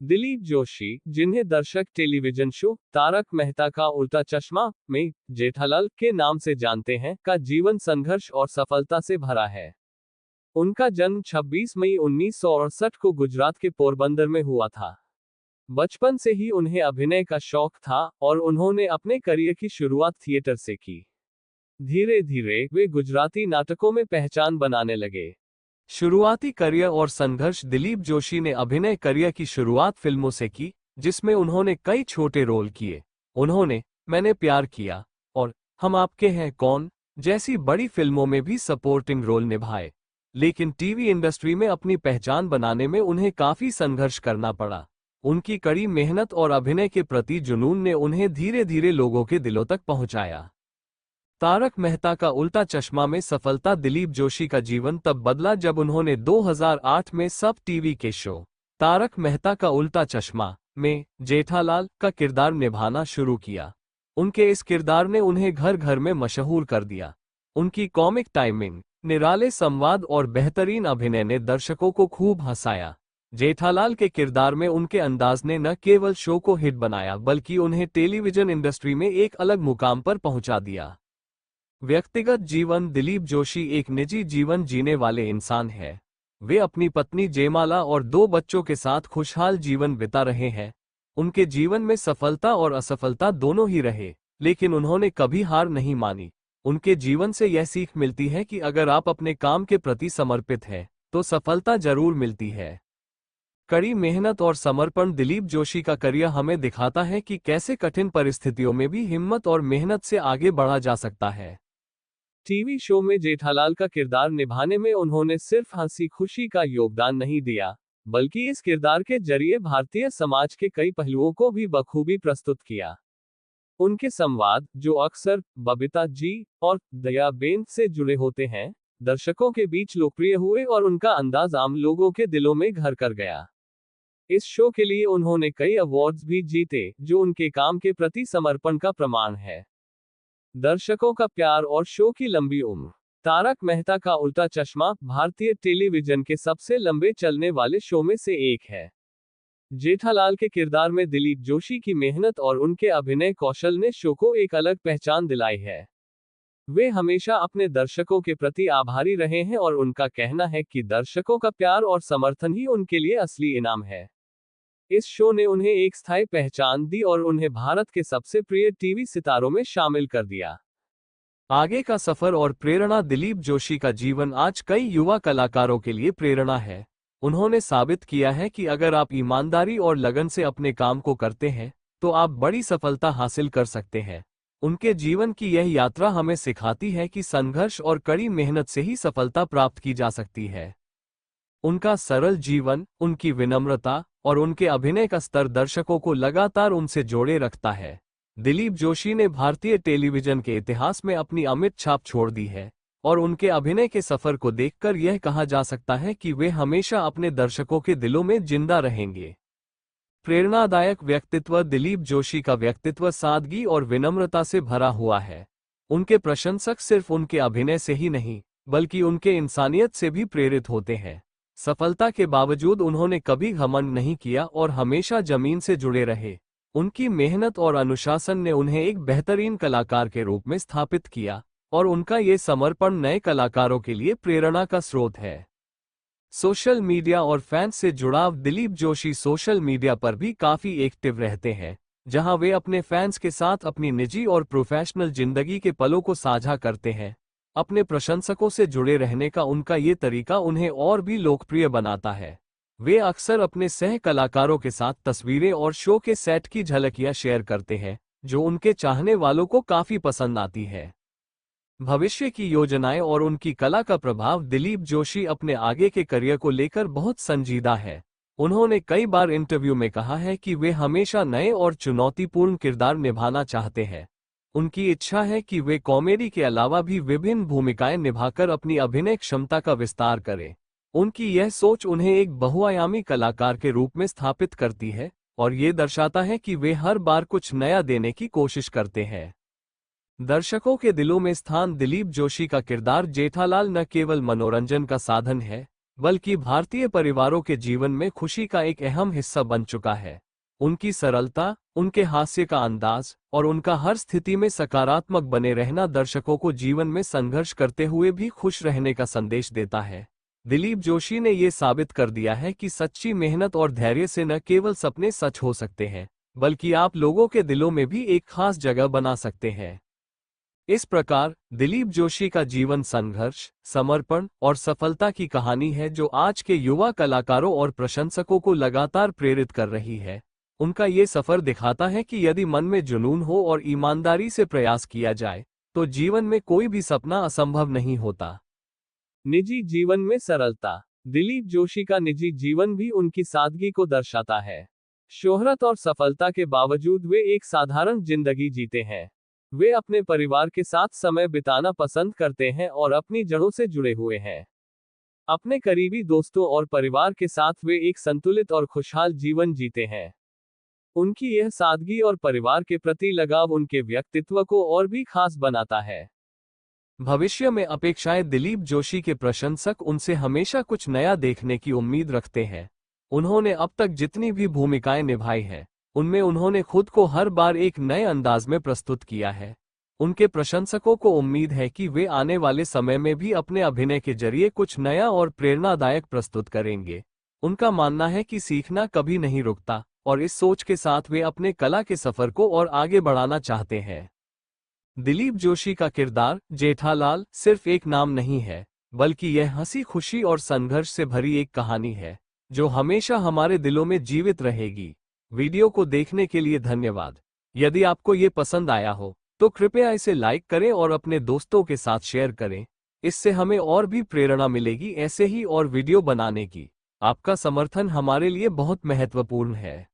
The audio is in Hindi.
दिलीप जोशी, जिन्हें दर्शक टेलीविजन शो तारक मेहता का उल्टा चश्मा में जेठालाल के नाम से जानते हैं, का जीवन संघर्ष और सफलता से भरा है। उनका जन्म 26 मई 1968 को गुजरात के पोरबंदर में हुआ था। बचपन से ही उन्हें अभिनय का शौक था और उन्होंने अपने करियर की शुरुआत थिएटर से की। धीरे धीरे वे गुजराती नाटकों में पहचान बनाने लगे। शुरुआती करियर और संघर्ष। दिलीप जोशी ने अभिनय करियर की शुरुआत फिल्मों से की, जिसमें उन्होंने कई छोटे रोल किए। उन्होंने मैंने प्यार किया और हम आपके हैं कौन जैसी बड़ी फिल्मों में भी सपोर्टिंग रोल निभाए। लेकिन टीवी इंडस्ट्री में अपनी पहचान बनाने में उन्हें काफी संघर्ष करना पड़ा। उनकी कड़ी मेहनत और अभिनय के प्रति जुनून ने उन्हें धीरे धीरे लोगों के दिलों तक पहुंचाया। तारक मेहता का उल्टा चश्मा में सफलता। दिलीप जोशी का जीवन तब बदला जब उन्होंने 2008 में सब टीवी के शो तारक मेहता का उल्टा चश्मा में जेठालाल का किरदार निभाना शुरू किया। उनके इस किरदार ने उन्हें घर घर में मशहूर कर दिया। उनकी कॉमिक टाइमिंग, निराले संवाद और बेहतरीन अभिनय ने दर्शकों को खूब हंसाया। जेठालाल के किरदार में उनके अंदाज ने न केवल शो को हिट बनाया, बल्कि उन्हें टेलीविजन इंडस्ट्री में एक अलग मुकाम पर पहुंचा दिया। व्यक्तिगत जीवन। दिलीप जोशी एक निजी जीवन जीने वाले इंसान हैं। वे अपनी पत्नी जयमाला और 2 बच्चों के साथ खुशहाल जीवन बिता रहे हैं। उनके जीवन में सफलता और असफलता दोनों ही रहे, लेकिन उन्होंने कभी हार नहीं मानी। उनके जीवन से यह सीख मिलती है कि अगर आप अपने काम के प्रति समर्पित हैं, तो सफलता जरूर मिलती है। कड़ी मेहनत और समर्पण। दिलीप जोशी का करियर हमें दिखाता है कि कैसे कठिन परिस्थितियों में भी हिम्मत और मेहनत से आगे बढ़ा जा सकता है। टीवी शो में जेठालाल का किरदार निभाने में उन्होंने सिर्फ हंसी खुशी का योगदान नहीं दिया, बल्कि इस किरदार के जरिए भारतीय समाज के कई पहलुओं को भी बखूबी प्रस्तुत किया। उनके संवाद, जो अक्सर बबीता जी और दयाबेन से जुड़े होते हैं, दर्शकों के बीच लोकप्रिय हुए और उनका अंदाज आम लोगों के दिलों में घर कर गया। इस शो के लिए उन्होंने कई अवार्ड्स भी जीते, जो उनके काम के प्रति समर्पण का प्रमाण है। दर्शकों का प्यार और शो की लंबी उम्र। तारक मेहता का उल्टा चश्मा भारतीय टेलीविजन के सबसे लंबे चलने वाले शो में से एक है। जेठालाल के किरदार में दिलीप जोशी की मेहनत और उनके अभिनय कौशल ने शो को एक अलग पहचान दिलाई है। वे हमेशा अपने दर्शकों के प्रति आभारी रहे हैं और उनका कहना है कि दर्शकों का प्यार और समर्थन ही उनके लिए असली इनाम है। इस शो ने उन्हें एक स्थायी पहचान दी और उन्हें भारत के सबसे प्रिय टीवी सितारों में शामिल कर दिया। आगे का सफर और प्रेरणा। दिलीप जोशी का जीवन आज कई युवा कलाकारों के लिए प्रेरणा है। उन्होंने साबित किया है कि अगर आप ईमानदारी और लगन से अपने काम को करते हैं, तो आप बड़ी सफलता हासिल कर सकते हैं। उनके जीवन की यह यात्रा हमें सिखाती है कि संघर्ष और कड़ी मेहनत से ही सफलता प्राप्त की जा सकती है। उनका सरल जीवन, उनकी विनम्रता और उनके अभिनय का स्तर दर्शकों को लगातार उनसे जोड़े रखता है। दिलीप जोशी ने भारतीय टेलीविजन के इतिहास में अपनी अमिट छाप छोड़ दी है और उनके अभिनय के सफर को देखकर यह कहा जा सकता है कि वे हमेशा अपने दर्शकों के दिलों में जिंदा रहेंगे। प्रेरणादायक व्यक्तित्व। दिलीप जोशी का व्यक्तित्व सादगी और विनम्रता से भरा हुआ है। उनके प्रशंसक सिर्फ उनके अभिनय से ही नहीं, बल्कि उनके इंसानियत से भी प्रेरित होते हैं। सफलता के बावजूद उन्होंने कभी घमंड नहीं किया और हमेशा जमीन से जुड़े रहे। उनकी मेहनत और अनुशासन ने उन्हें एक बेहतरीन कलाकार के रूप में स्थापित किया और उनका ये समर्पण नए कलाकारों के लिए प्रेरणा का स्रोत है। सोशल मीडिया और फैंस से जुड़ाव। दिलीप जोशी सोशल मीडिया पर भी काफी एक्टिव रहते हैं, जहां वे अपने फैंस के साथ अपनी निजी और प्रोफेशनल जिंदगी के पलों को साझा करते हैं। अपने प्रशंसकों से जुड़े रहने का उनका ये तरीका उन्हें और भी लोकप्रिय बनाता है। वे अक्सर अपने सह कलाकारों के साथ तस्वीरें और शो के सेट की झलकियां शेयर करते हैं, जो उनके चाहने वालों को काफी पसंद आती है। भविष्य की योजनाएं और उनकी कला का प्रभाव। दिलीप जोशी अपने आगे के करियर को लेकर बहुत संजीदा है। उन्होंने कई बार इंटरव्यू में कहा है कि वे हमेशा नए और चुनौतीपूर्ण किरदार निभाना चाहते हैं। उनकी इच्छा है कि वे कॉमेडी के अलावा भी विभिन्न भूमिकाएं निभाकर अपनी अभिनय क्षमता का विस्तार करें। उनकी यह सोच उन्हें एक बहुआयामी कलाकार के रूप में स्थापित करती है और ये दर्शाता है कि वे हर बार कुछ नया देने की कोशिश करते हैं। दर्शकों के दिलों में स्थान। दिलीप जोशी का किरदार जेठालाल न केवल मनोरंजन का साधन है, बल्कि भारतीय परिवारों के जीवन में खुशी का एक अहम हिस्सा बन चुका है। उनकी सरलता, उनके हास्य का अंदाज और उनका हर स्थिति में सकारात्मक बने रहना दर्शकों को जीवन में संघर्ष करते हुए भी खुश रहने का संदेश देता है। दिलीप जोशी ने ये साबित कर दिया है कि सच्ची मेहनत और धैर्य से न केवल सपने सच हो सकते हैं, बल्कि आप लोगों के दिलों में भी एक खास जगह बना सकते हैं। इस प्रकार दिलीप जोशी का जीवन संघर्ष, समर्पण और सफलता की कहानी है जो आज के युवा कलाकारों और प्रशंसकों को लगातार प्रेरित कर रही है। उनका ये सफर दिखाता है कि यदि मन में जुनून हो और ईमानदारी से प्रयास किया जाए, तो जीवन में कोई भी सपना असंभव नहीं होता। निजी जीवन में सरलता। दिलीप जोशी का निजी जीवन भी उनकी सादगी को दर्शाता है। शोहरत और सफलता के बावजूद वे एक साधारण जिंदगी जीते हैं। वे अपने परिवार के साथ समय बिताना पसंद करते हैं और अपनी जड़ों से जुड़े हुए हैं। अपने करीबी दोस्तों और परिवार के साथ वे एक संतुलित और खुशहाल जीवन जीते हैं। उनकी यह सादगी और परिवार के प्रति लगाव उनके व्यक्तित्व को और भी खास बनाता है। भविष्य में अपेक्षाएं। दिलीप जोशी के प्रशंसक उनसे हमेशा कुछ नया देखने की उम्मीद रखते हैं। उन्होंने अब तक जितनी भी भूमिकाएं निभाई हैं, उनमें उन्होंने खुद को हर बार एक नए अंदाज में प्रस्तुत किया है। उनके प्रशंसकों को उम्मीद है कि वे आने वाले समय में भी अपने अभिनय के जरिए कुछ नया और प्रेरणादायक प्रस्तुत करेंगे। उनका मानना है कि सीखना कभी नहीं रुकता, और इस सोच के साथ वे अपने कला के सफर को और आगे बढ़ाना चाहते हैं। दिलीप जोशी का किरदार जेठालाल सिर्फ एक नाम नहीं है, बल्कि यह हंसी खुशी और संघर्ष से भरी एक कहानी है, जो हमेशा हमारे दिलों में जीवित रहेगी। वीडियो को देखने के लिए धन्यवाद। यदि आपको ये पसंद आया हो, तो कृपया इसे लाइक करें और अपने दोस्तों के साथ शेयर करें। इससे हमें और भी प्रेरणा मिलेगी ऐसे ही और वीडियो बनाने की। आपका समर्थन हमारे लिए बहुत महत्वपूर्ण है।